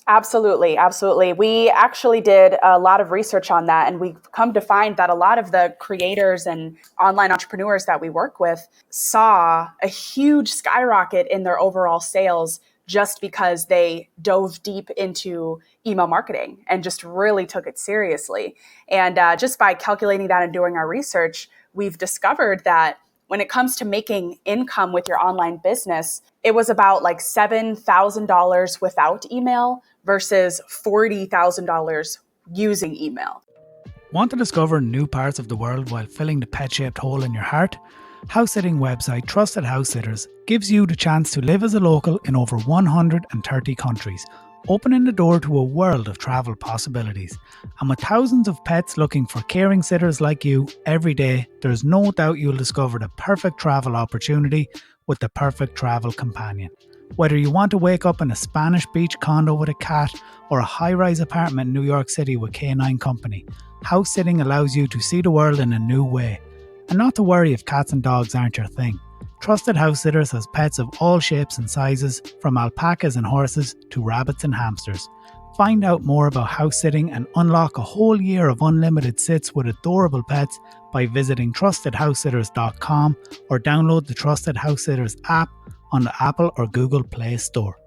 Absolutely. Absolutely. We actually did a lot of research on that, and we've come to find that a lot of the creators and online entrepreneurs that we work with saw a huge skyrocket in their overall sales just because they dove deep into email marketing and just really took it seriously. And just by calculating that and doing our research, we've discovered that when it comes to making income with your online business, it was about like $7,000 without email versus $40,000 using email. Want to discover new parts of the world while filling the pet-shaped hole in your heart? House-sitting website Trusted House Sitters gives you the chance to live as a local in over 130 countries, opening the door to a world of travel possibilities. And with thousands of pets looking for caring sitters like you every day, there's no doubt you'll discover the perfect travel opportunity with the perfect travel companion. Whether you want to wake up in a Spanish beach condo with a cat or a high-rise apartment in New York City with K9 Company, house sitting allows you to see the world in a new way. And not to worry if cats and dogs aren't your thing. Trusted House Sitters has pets of all shapes and sizes, from alpacas and horses to rabbits and hamsters. Find out more about house sitting and unlock a whole year of unlimited sits with adorable pets by visiting trustedhousesitters.com or download the Trusted House Sitters app on the Apple or Google Play Store.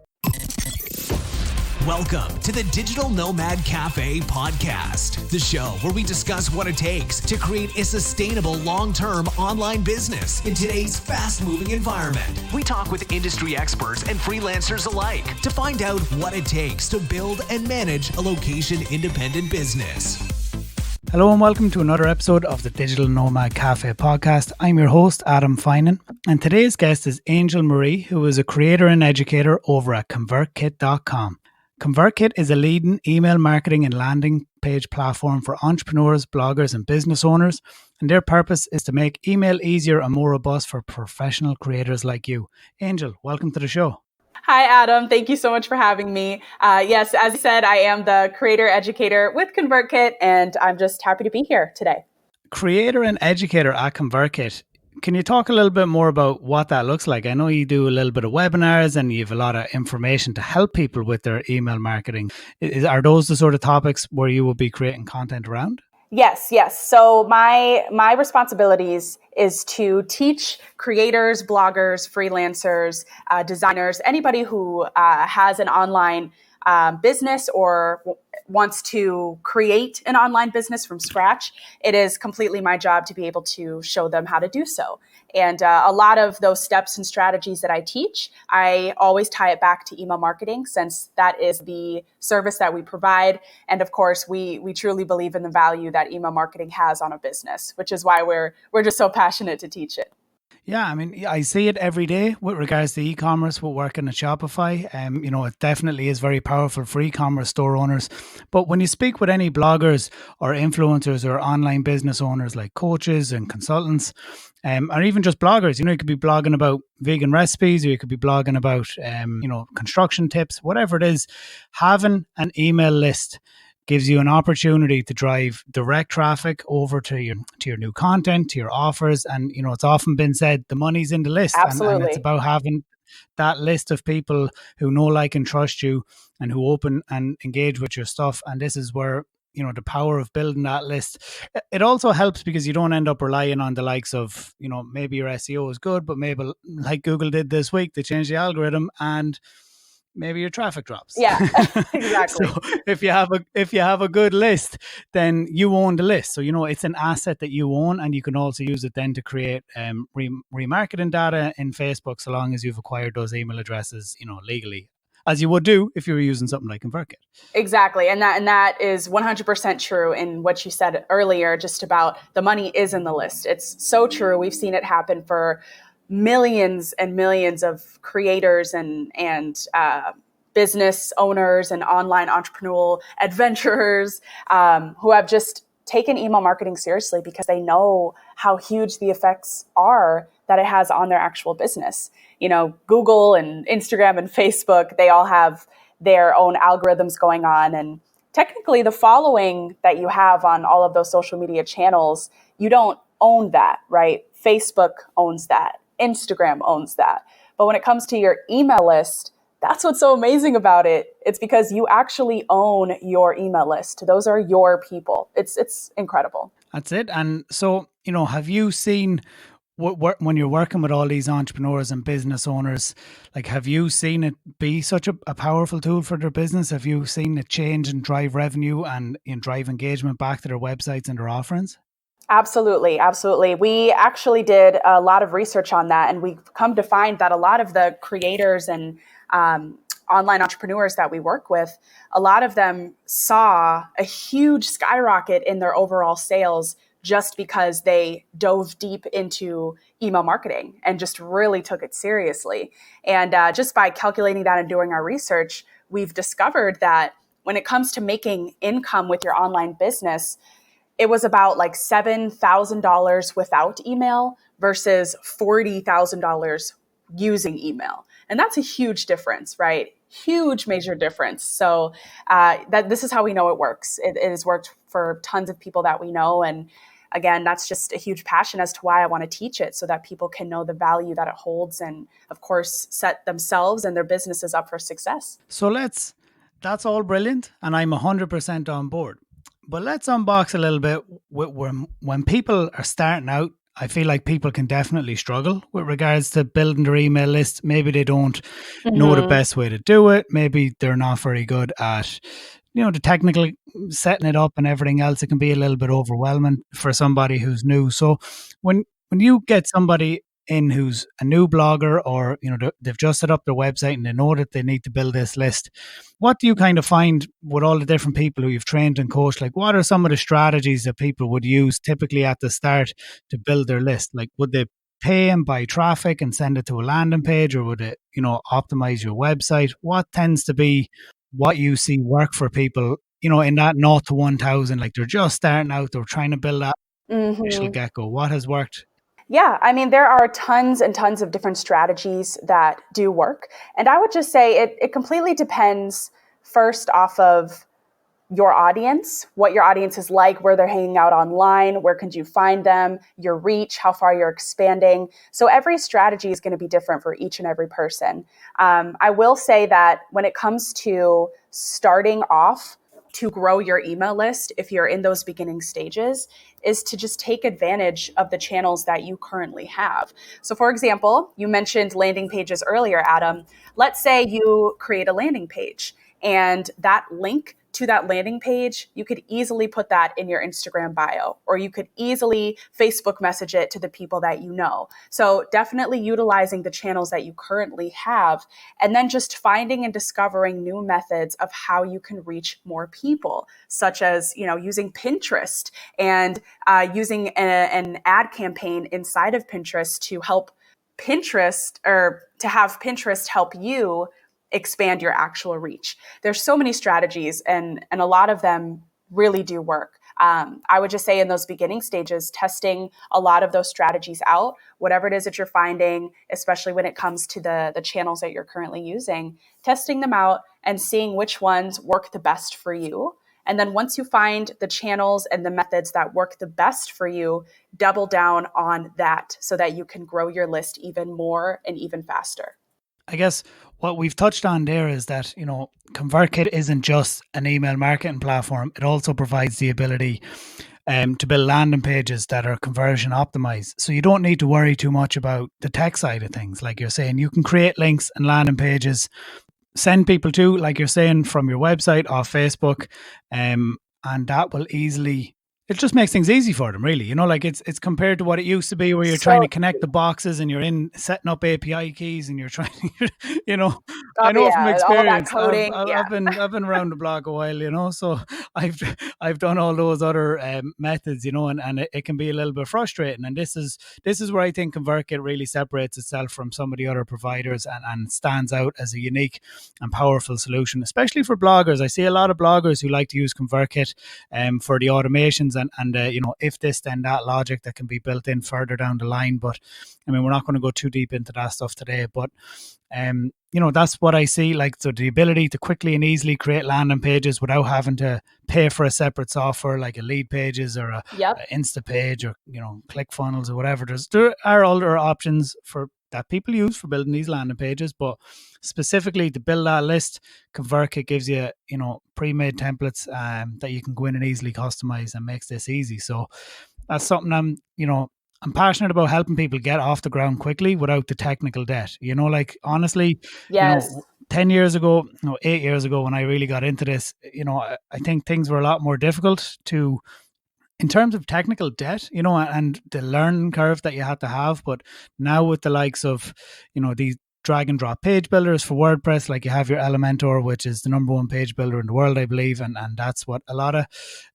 Welcome to the Digital Nomad Cafe Podcast, the show where we discuss what it takes to create a sustainable long-term online business in today's fast-moving environment. We talk with industry experts and freelancers alike to find out what it takes to build and manage a location-independent business. Hello and welcome to another episode of the Digital Nomad Cafe Podcast. I'm your host, Adam Finan, and today's guest is Angel Marie, who is a creator and educator over at Convertkit.com. Convertkit is a leading email marketing and landing page platform for entrepreneurs, bloggers, and business owners, and their purpose is to make email easier and more robust for professional creators like you. Angel, welcome to the show. Hi, Adam. Thank you so much for having me. Yes, as you said, I am the creator educator with Convertkit, and I'm just happy to be here today. Creator and educator at Convertkit. Can you talk a little bit more about what that looks like? I know you do a little bit of webinars and you have a lot of information to help people with their email marketing. Are those the sort of topics where you will be creating content around? Yes. So my responsibilities is to teach creators, bloggers, freelancers, designers, anybody who has an online business or wants to create an online business from scratch. It is completely my job to be able to show them how to do so. And a lot of those steps and strategies that I teach, I always tie it back to email marketing, since that is the service that we provide. And of course, we truly believe in the value that email marketing has on a business, which is why we're just so passionate to teach it. Yeah, I mean, I see it every day with regards to e-commerce, with working at Shopify. It definitely is very powerful for e-commerce store owners. But when you speak with any bloggers or influencers or online business owners like coaches and consultants, or even just bloggers, you could be blogging about vegan recipes, or you could be blogging about, construction tips, whatever it is, having an email list gives you an opportunity to drive direct traffic over to your new content, to your offers. And, it's often been said, the money's in the list. Absolutely. And it's about having that list of people who know, like, and trust you and who open and engage with your stuff. And this is where, the power of building that list. It also helps because you don't end up relying on the likes of, maybe your SEO is good, but maybe like Google did this week, they changed the algorithm and maybe your traffic drops. Yeah, exactly. So if you have a good list, then you own the list. So, it's an asset that you own, and you can also use it then to create remarketing data in Facebook, so long as you've acquired those email addresses, legally, as you would do if you were using something like Convertkit. Exactly. And that is 100% true in what you said earlier, just about the money is in the list. It's so true. We've seen it happen for millions and millions of creators and business owners and online entrepreneurial adventurers who have just taken email marketing seriously because they know how huge the effects are that it has on their actual business. Google and Instagram and Facebook, they all have their own algorithms going on. And technically the following that you have on all of those social media channels, you don't own that, right? Facebook owns that. Instagram owns that. But when it comes to your email list, That's what's so amazing about it. It's because you actually own your email list. Those are your people. It's incredible. That's it. And so, have you seen when you're working with all these entrepreneurs and business owners, like, have you seen it be such a powerful tool for their business? Have you seen it change and drive revenue and drive engagement back to their websites and their offerings? Absolutely. Absolutely. We actually did a lot of research on that, and we've come to find that a lot of the creators and online entrepreneurs that we work with, a lot of them saw a huge skyrocket in their overall sales just because they dove deep into email marketing and just really took it seriously. And just by calculating that and doing our research, we've discovered that when it comes to making income with your online business, it was about like $7,000 without email versus $40,000 using email. And that's a huge difference, right? Huge major difference. So this is how we know it works. It has worked for tons of people that we know. And again, that's just a huge passion as to why I want to teach it, so that people can know the value that it holds and, of course, set themselves and their businesses up for success. So that's all brilliant. And I'm 100% on board. But let's unbox a little bit. When people are starting out, I feel like people can definitely struggle with regards to building their email list. Maybe they don't know the best way to do it. Maybe they're not very good at, the technical setting it up and everything else. It can be a little bit overwhelming for somebody who's new. So when you get somebody in who's a new blogger, or they've just set up their website and they know that they need to build this list, what do you kind of find with all the different people who you've trained and coached? Like, what are some of the strategies that people would use typically at the start to build their list? Like, would they pay and buy traffic and send it to a landing page, or would it optimize your website? What tends to be what you see work for people in that 0 to 1,000? Like, they're just starting out, they're trying to build that initial get-go. What has worked? Yeah, I mean, there are tons and tons of different strategies that do work. And I would just say it completely depends first off of your audience, what your audience is like, where they're hanging out online, where can you find them, your reach, how far you're expanding. So every strategy is going to be different for each and every person. I will say that when it comes to starting off to grow your email list, if you're in those beginning stages, is to just take advantage of the channels that you currently have. So for example, you mentioned landing pages earlier, Adam. Let's say you create a landing page, and that link to that landing page, you could easily put that in your Instagram bio, or you could easily Facebook message it to the people that you know. So definitely utilizing the channels that you currently have, and then just finding and discovering new methods of how you can reach more people, such as, using Pinterest and using an ad campaign inside of Pinterest to help Pinterest, or to have Pinterest help you expand your actual reach. There's so many strategies, and a lot of them really do work. I would just say in those beginning stages, testing a lot of those strategies out, whatever it is that you're finding, especially when it comes to the channels that you're currently using, testing them out and seeing which ones work the best for you. And then once you find the channels and the methods that work the best for you, double down on that so that you can grow your list even more and even faster. I guess what we've touched on there is that, Convertkit isn't just an email marketing platform. It also provides the ability to build landing pages that are conversion optimized. So you don't need to worry too much about the tech side of things. Like you're saying, you can create links and landing pages, send people to, like you're saying, from your website or Facebook, and that will easily, it just makes things easy for them, really. Like it's compared to what it used to be, where you're trying to connect the boxes and you're in setting up API keys and you're trying, I know from experience. I've been around the block a while, so I've done all those other methods, and it can be a little bit frustrating. And this is where I think Convertkit really separates itself from some of the other providers and stands out as a unique and powerful solution, especially for bloggers. I see a lot of bloggers who like to use Convertkit for the automations and if this then that logic that can be built in further down the line. But I mean, we're not going to go too deep into that stuff today, but that's what I see. Like, so the ability to quickly and easily create landing pages without having to pay for a separate software like a Lead Pages or a Insta Page or ClickFunnels or whatever. There are other options for that people use for building these landing pages. But specifically to build that list, Convertkit gives you, pre-made templates that you can go in and easily customize, and makes this easy. So that's something I'm passionate about, helping people get off the ground quickly without the technical debt. Like, honestly, Yes. 10 years ago, 8 years ago, when I really got into this, I think things were a lot more difficult in terms of technical debt, and the learning curve that you had to have. But now with the likes of, these drag and drop page builders for WordPress, like you have your Elementor, which is the number one page builder in the world, I believe. And that's what a lot of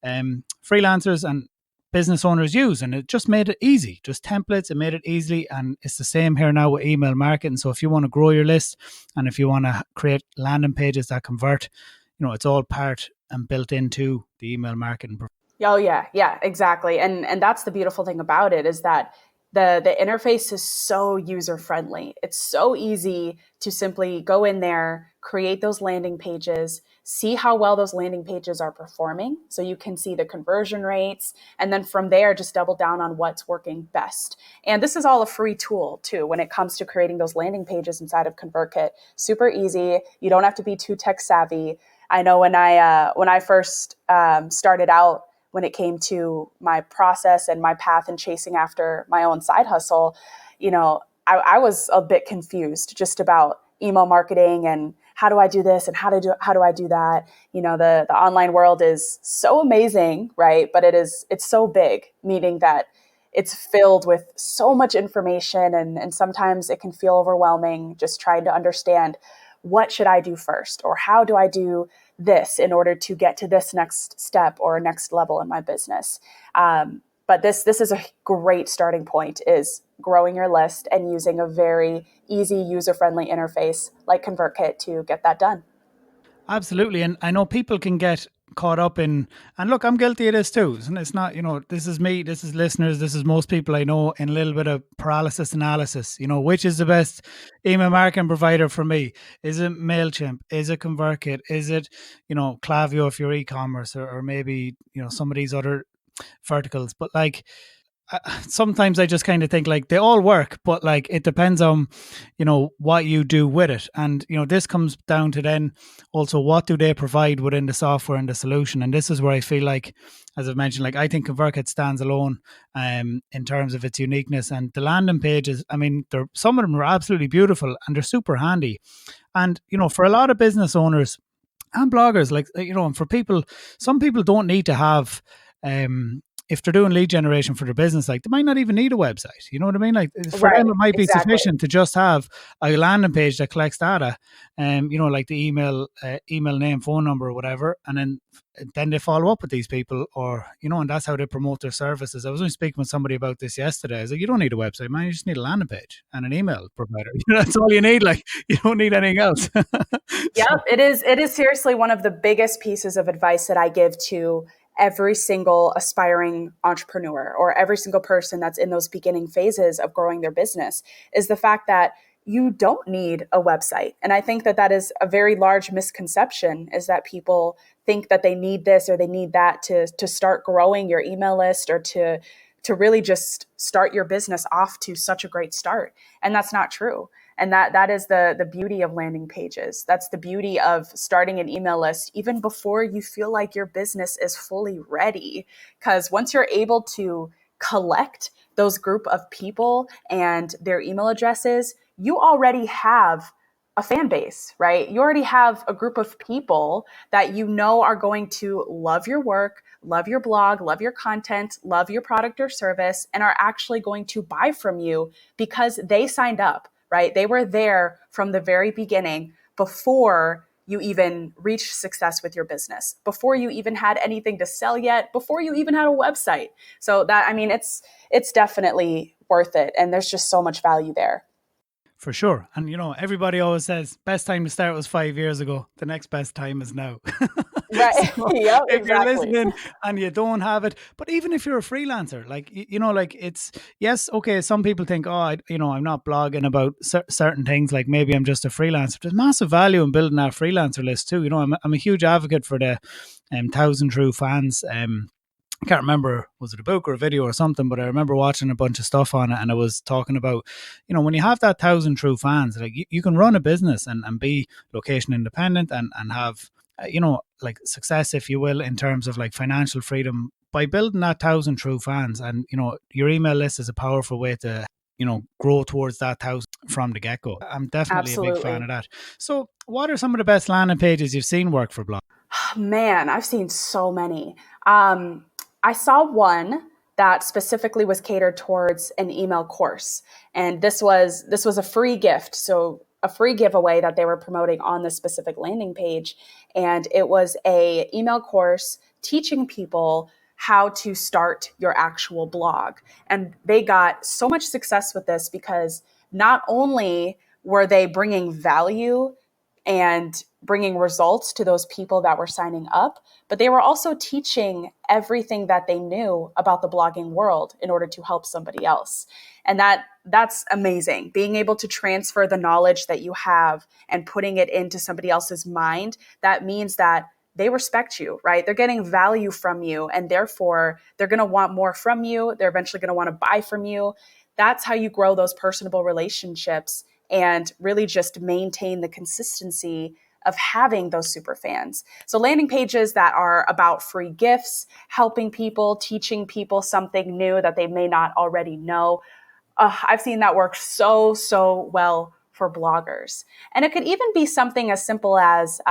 freelancers and business owners use, and it just made it easy. Just templates, it made it easy. And it's the same here now with email marketing. So if you want to grow your list, and if you want to create landing pages that convert, it's all part and built into the email marketing. Oh yeah, exactly. And that's the beautiful thing about it, is that the interface is so user friendly. It's so easy to simply go in there, create those landing pages, see how well those landing pages are performing, so you can see the conversion rates, and then from there just double down on what's working best. And this is all a free tool too when it comes to creating those landing pages inside of Convertkit. Super easy. You don't have to be too tech savvy. I know when I first started out, when it came to my process and my path and chasing after my own side hustle, I was a bit confused just about email marketing and how do I do this and how do I do that? The online world is so amazing, right? But it's so big, meaning that it's filled with so much information, and sometimes it can feel overwhelming just trying to understand, what should I do first, or how do I do this in order to get to this next step or next level in my business. But this is a great starting point, is growing your list and using a very easy, user-friendly interface like Convertkit to get that done. Absolutely. And I know people can get caught up in, and look, I'm guilty of this too. And it's not, this is me, this is listeners, this is most people I know, in a little bit of paralysis analysis. Which is the best email marketing provider for me? Is it MailChimp? Is it Convertkit? Is it, Klaviyo if you're e-commerce, or maybe, some of these other verticals? But like, sometimes I just kind of think like they all work, but like it depends on, what you do with it. And, this comes down to then also, what do they provide within the software and the solution? And this is where I feel like, as I've mentioned, like I think Convertkit stands alone in terms of its uniqueness. And the landing pages, I mean, some of them are absolutely beautiful and they're super handy. And, for a lot of business owners and bloggers, like, and for people, some people don't need to have, if they're doing lead generation for their business, like they might not even need a website. You know what I mean? Like for them, it might be sufficient to just have a landing page that collects data, like the email name, phone number, or whatever, and then they follow up with these people, or and that's how they promote their services. I was only speaking with somebody about this yesterday. I was like, you don't need a website, man. You just need a landing page and an email provider. That's all you need. Like you don't need anything else. Yeah, it is. It is seriously one of the biggest pieces of advice that I give to every single aspiring entrepreneur, or every single person that's in those beginning phases of growing their business, is the fact that you don't need a website. And I think that is a very large misconception, is that people think that they need this or they need that to start growing your email list, or to really just start your business off to such a great start. And that's not true. And that is the beauty of landing pages. That's the beauty of starting an email list even before you feel like your business is fully ready. Because once you're able to collect those group of people and their email addresses, you already have a fan base, right? You already have a group of people that are going to love your work, love your blog, love your content, love your product or service, and are actually going to buy from you because they signed up, right? They were there from the very beginning, before you even reached success with your business, before you even had anything to sell yet, before you even had a website. So it's definitely worth it. And there's just so much value there. For sure. And, everybody always says best time to start was 5 years ago. The next best time is now. Right. So yep, if exactly. you're listening and you don't have it, but even if you're a freelancer, like, like it's, yes, okay, some people think, I'm not blogging about certain things, like maybe I'm just a freelancer. There's massive value in building that freelancer list too. I'm a huge advocate for the 1,000 True fans I can't remember, was it a book or a video or something, but I remember watching a bunch of stuff on it, and it was talking about, when you have that 1,000 true fans, like you can run a business and be location independent and have, like success, if you will, in terms of like financial freedom by building that 1,000 true fans. And, your email list is a powerful way to, grow towards that 1,000 from the get-go. I'm definitely a big fan of that. So what are some of the best landing pages you've seen work for blogs? Man, I've seen so many. I saw one that specifically was catered towards an email course. And this was a free gift. So a free giveaway that they were promoting on this specific landing page. And it was a email course teaching people how to start your actual blog. And they got so much success with this because not only were they bringing value and bringing results to those people that were signing up, but they were also teaching everything that they knew about the blogging world in order to help somebody else. And that's amazing. Being able to transfer the knowledge that you have and putting it into somebody else's mind, that means that they respect you, right? They're getting value from you, and therefore they're going to want more from you. They're eventually going to want to buy from you. That's how you grow those personable relationships and really just maintain the consistency of having those super fans. So landing pages that are about free gifts, helping people, teaching people something new that they may not already know. I've seen that work so well for bloggers. And it could even be something as simple as,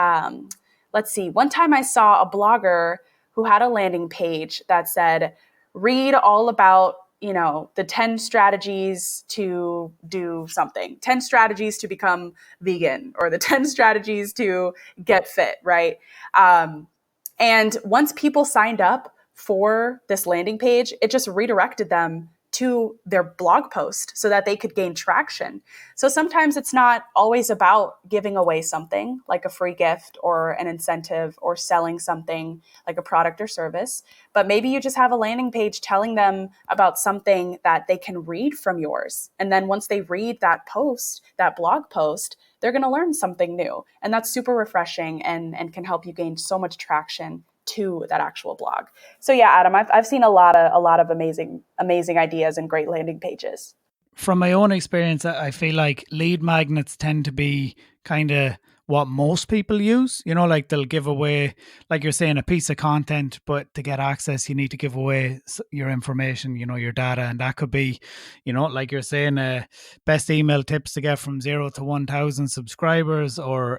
let's see, one time I saw a blogger who had a landing page that said, read all about the 10 strategies to do something, 10 strategies to become vegan, or the 10 strategies to get fit, right? And once people signed up for this landing page, it just redirected them to their blog post so that they could gain traction. So sometimes it's not always about giving away something like a free gift or an incentive or selling something like a product or service, but maybe you just have a landing page telling them about something that they can read from yours. And then once they read that post, that blog post, they're going to learn something new. And that's super refreshing and can help you gain so much traction to that actual blog. So yeah, Adam, I've seen a lot of amazing ideas and great landing pages. From my own experience, I feel like lead magnets tend to be kind of what most people use, like they'll give away, like you're saying, a piece of content, but to get access, you need to give away your information, your data. And that could be, like you're saying, best email tips to get from 0 to 1,000 subscribers, or,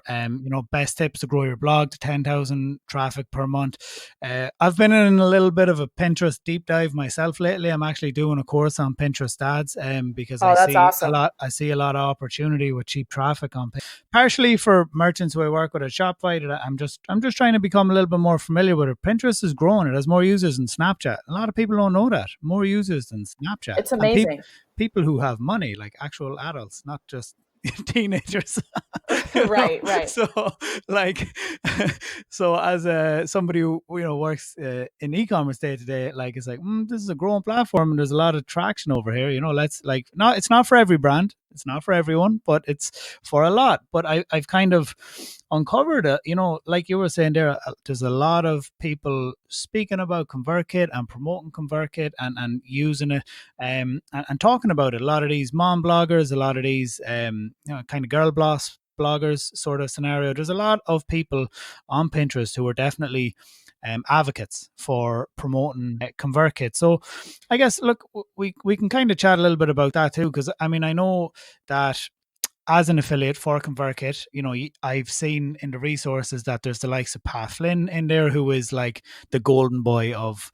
best tips to grow your blog to 10,000 traffic per month. I've been in a little bit of a Pinterest deep dive myself lately. I'm actually doing a course on Pinterest ads because I see a lot of opportunity with cheap traffic on Pinterest. Partially for merchants who I work with at Shopify, that I'm just trying to become a little bit more familiar with it. Pinterest is growing. It has more users than Snapchat. A lot of people don't know that. More users than Snapchat. It's amazing. People who have money, like actual adults, not just teenagers. Right. So as somebody who works in e-commerce day to day, like it's like this is a growing platform and there's a lot of traction over here. It's not for every brand, it's not for everyone, but it's for a lot. But I've kind of uncovered like you were saying there, there's a lot of people speaking about Convertkit and promoting Convertkit and using it and talking about it. A lot of these mom bloggers, a lot of these kind of girl bloggers sort of scenario. There's a lot of people on Pinterest who are definitely advocates for promoting Convertkit. So I guess, look, we can kind of chat a little bit about that too, because I know that as an affiliate for Convertkit, I've seen in the resources that there's the likes of Pat Flynn in there, who is like the golden boy of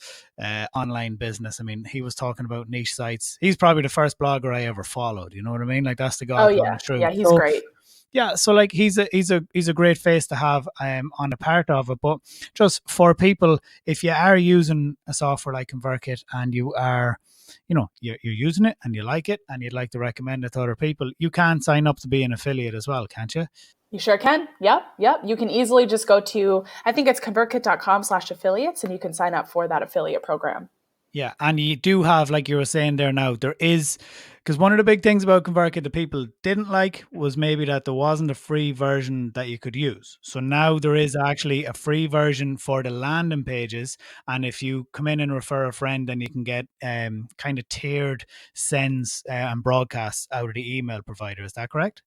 online business. He was talking about niche sites. He's probably the first blogger I ever followed. You know what I mean? Like, that's the guy. Oh yeah, yeah, he's great. Yeah, so like he's a great face to have on a part of it. But just for people, if you are using a software like Convertkit and you are, you're using it and you like it and you'd like to recommend it to other people, you can sign up to be an affiliate as well, can't you? You sure can. Yep. You can easily just go to, I think it's convertkit.com/affiliates, and you can sign up for that affiliate program. Yeah, and you do have, like you were saying there now, there is Because one of the big things about Convertkit that people didn't like was maybe that there wasn't a free version that you could use. So now there is actually a free version for the landing pages. And if you come in and refer a friend, then you can get kind of tiered sends and broadcasts out of the email provider. Is that correct?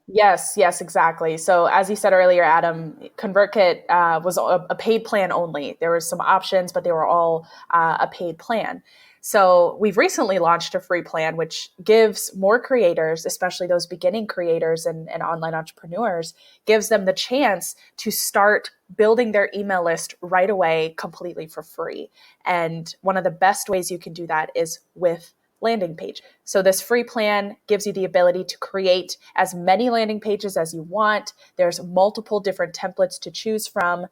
Yes, exactly. So as you said earlier, Adam, ConvertKit was a paid plan only. There were some options, but they were all a paid plan. So we've recently launched a free plan, which gives more creators, especially those beginning creators and online entrepreneurs, gives them the chance to start building their email list right away, completely for free. And one of the best ways you can do that is with landing page. So this free plan gives you the ability to create as many landing pages as you want. There's multiple different templates to choose from.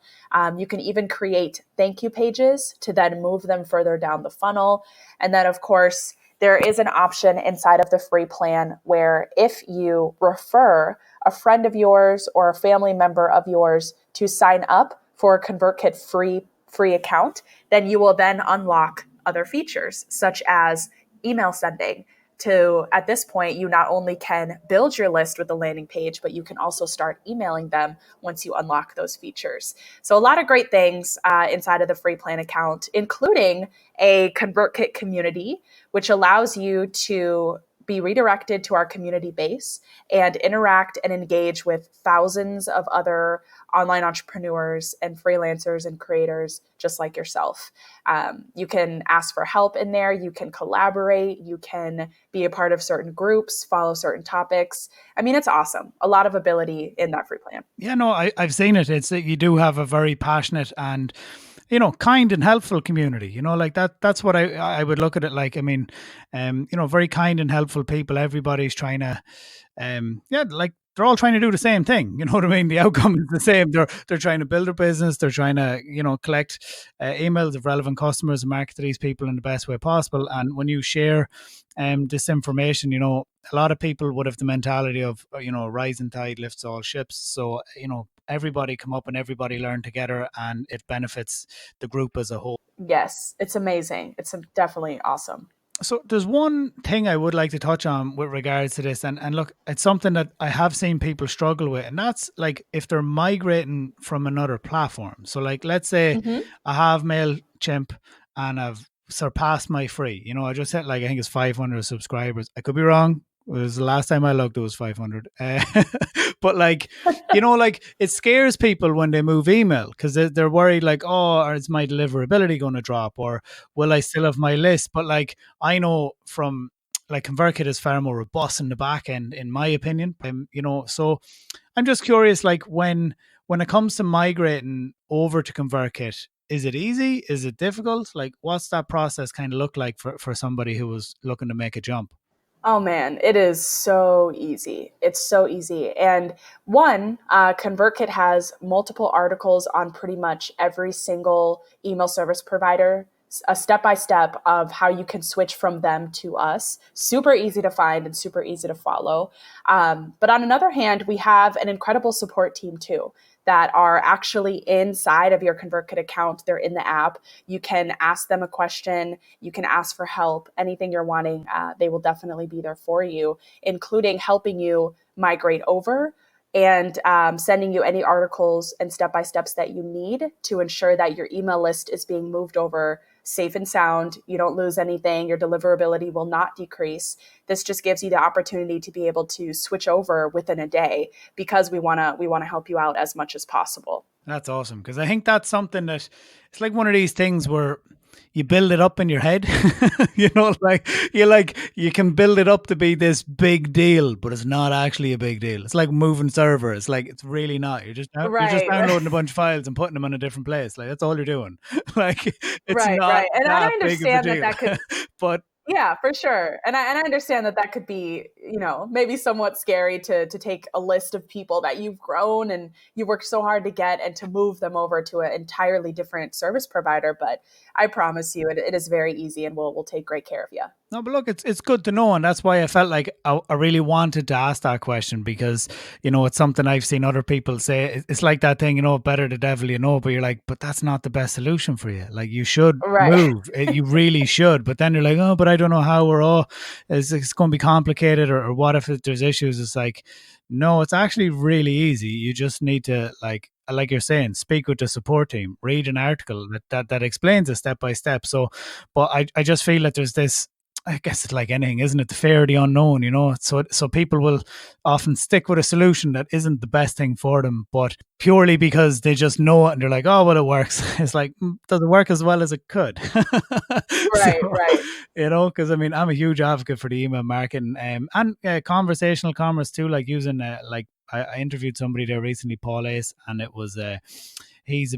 You can even create thank you pages to then move them further down the funnel. And then, of course, there is an option inside of the free plan where if you refer a friend of yours or a family member of yours to sign up for a ConvertKit free account, then you will then unlock other features such as email sending. To, at this point, you not only can build your list with the landing page, but you can also start emailing them once you unlock those features. So a lot of great things inside of the free plan account, including a ConvertKit community, which allows you to be redirected to our community base and interact and engage with thousands of other online entrepreneurs and freelancers and creators just like yourself. You can ask for help in there. You can collaborate. You can be a part of certain groups, follow certain topics. I mean, it's awesome. A lot of ability in that free plan. Yeah, no, I've seen it. It's that you do have a very passionate and kind and helpful community, like that's what I would look at it like. I mean, very kind and helpful people. Everybody's trying to, like they're all trying to do the same thing. You know what I mean? The outcome is the same. They're trying to build a business. They're trying to, collect emails of relevant customers and market to these people in the best way possible. And when you share this information, a lot of people would have the mentality of, rising tide lifts all ships. So, everybody come up and everybody learn together and it benefits the group as a whole. Yes, it's amazing. It's definitely awesome. So there's one thing I would like to touch on with regards to this. And look, it's something that I have seen people struggle with. And that's like if they're migrating from another platform. So like, let's say I have MailChimp and I've surpassed my free. I just hit I think it's 500 subscribers. I could be wrong. It was the last time I looked, it was 500. But it scares people when they move email because they're worried or is my deliverability going to drop or will I still have my list? But I know from ConvertKit is far more robust in the back end, in my opinion. So I'm just curious, when it comes to migrating over to ConvertKit, is it easy? Is it difficult? What's that process kind of look like for somebody who was looking to make a jump? Oh man, it is so easy. It's so easy. And ConvertKit has multiple articles on pretty much every single email service provider, a step-by-step of how you can switch from them to us. Super easy to find and super easy to follow. But on another hand, we have an incredible support team too that are actually inside of your ConvertKit account. They're in the app. You can ask them a question. You can ask for help. Anything you're wanting, they will definitely be there for you, including helping you migrate over and sending you any articles and step-by-steps that you need to ensure that your email list is being moved over safe and sound. You don't lose anything. Your deliverability will not decrease. This just gives you the opportunity to be able to switch over within a day because we want to help you out as much as possible. That's awesome because I think that's something that it's like one of these things where you build it up in your head. You can build it up to be this big deal, but it's not actually a big deal. It's like moving servers. It's really not. You're just downloading a bunch of files and putting them in a different place. That's all you're doing. It's not And that I understand big of a deal. that could but yeah, for sure. And I understand that could be, maybe somewhat scary to take a list of people that you've grown and you worked so hard to get and to move them over to an entirely different service provider. But I promise you, it is very easy and we'll take great care of you. No, but look, it's good to know, and that's why I felt like I really wanted to ask that question, because it's something I've seen other people say. It's like that thing, better the devil you know, but you're like, but that's not the best solution for you. Like, you should Right. move, you really should. But then you're like, oh, but I don't know how, or it's going to be complicated, or what if there's issues? It's like, no, it's actually really easy. You just need to, like you're saying, speak with the support team, read an article that explains it step by step. So, but I just feel that there's this. I guess it's like anything, isn't it? The fear of the unknown, So people will often stick with a solution that isn't the best thing for them, but purely because they just know it and they're like, oh, well, it works. It's like, does it work as well as it could? Right, right. Because I'm a huge advocate for the email marketing and conversational commerce too, like using I interviewed somebody there recently, Paul Ace, and it was he's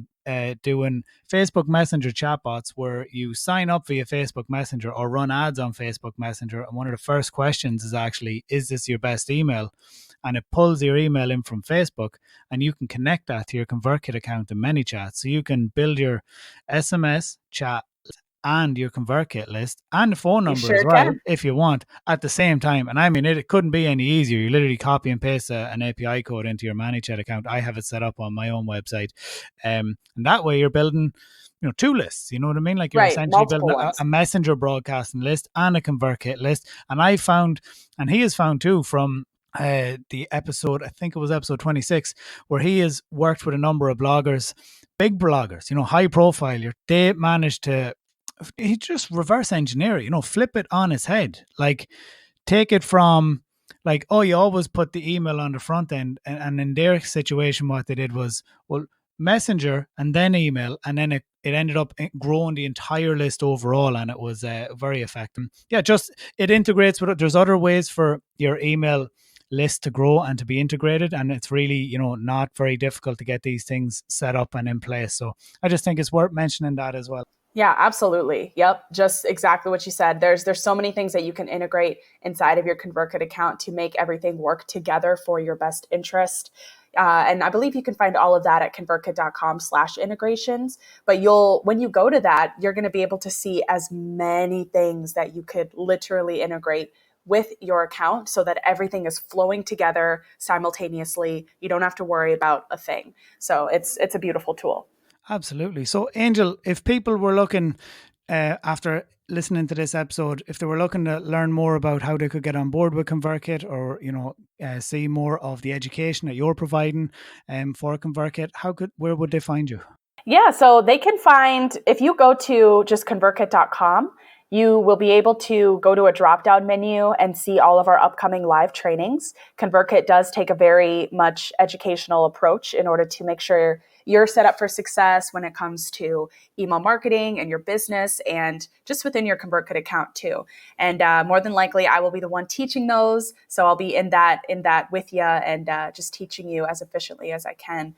doing Facebook Messenger chatbots where you sign up via Facebook Messenger or run ads on Facebook Messenger, and one of the first questions is actually, is this your best email? And it pulls your email in from Facebook, and you can connect that to your Convertkit account in ManyChat. So you can build your SMS chat and your Convertkit list and the phone number as well, if you want, at the same time. And it couldn't be any easier. You literally copy and paste an API code into your ManyChat account. I have it set up on my own website. And that way you're building, two lists, you know what I mean? Like, you're essentially building a messenger broadcasting list and a Convertkit list. And I found, and he has found too, from the episode, I think it was episode 26, where he has worked with a number of bloggers, big bloggers, high profile. They managed to, he just reverse engineer it, flip it on its head. Like, take it from, like, oh, you always put the email on the front end. And in their situation, what they did was, well, messenger and then email. And then it ended up growing the entire list overall. And it was very effective. Yeah, just it integrates with it. There's other ways for your email list to grow and to be integrated. And it's really, not very difficult to get these things set up and in place. So I just think it's worth mentioning that as well. Yeah, absolutely. Yep. Just exactly what you said. There's so many things that you can integrate inside of your Convertkit account to make everything work together for your best interest. And I believe you can find all of that at convertkit.com/integrations. But when you go to that, you're going to be able to see as many things that you could literally integrate with your account so that everything is flowing together simultaneously. You don't have to worry about a thing. So it's a beautiful tool. Absolutely. So, Angel, if people were looking, after listening to this episode, if they were looking to learn more about how they could get on board with Convertkit, or, see more of the education that you're providing for Convertkit, where would they find you? Yeah, so they can find, if you go to just convertkit.com, you will be able to go to a drop-down menu and see all of our upcoming live trainings. Convertkit does take a very much educational approach in order to make sure you're set up for success when it comes to email marketing and your business, and just within your Convertkit account too. And more than likely, I will be the one teaching those. So I'll be in that with you and just teaching you as efficiently as I can.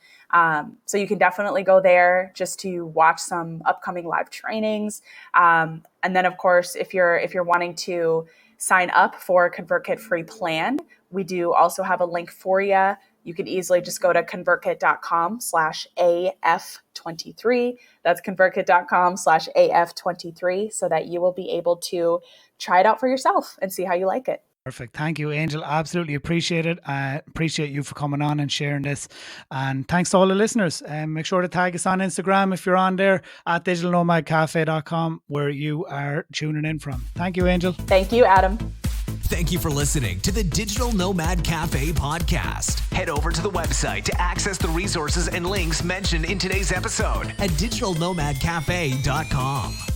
So you can definitely go there just to watch some upcoming live trainings. And then, of course, if you're wanting to sign up for a Convertkit free plan, we do also have a link for you. You can easily just go to convertkit.com/AF23. That's convertkit.com/AF23 so that you will be able to try it out for yourself and see how you like it. Perfect. Thank you, Angel. Absolutely appreciate it. I appreciate you for coming on and sharing this. And thanks to all the listeners. Make sure to tag us on Instagram if you're on there at digitalnomadcafe.com, where you are tuning in from. Thank you, Angel. Thank you, Adam. Thank you for listening to the Digital Nomad Cafe podcast. Head over to the website to access the resources and links mentioned in today's episode at digitalnomadcafe.com.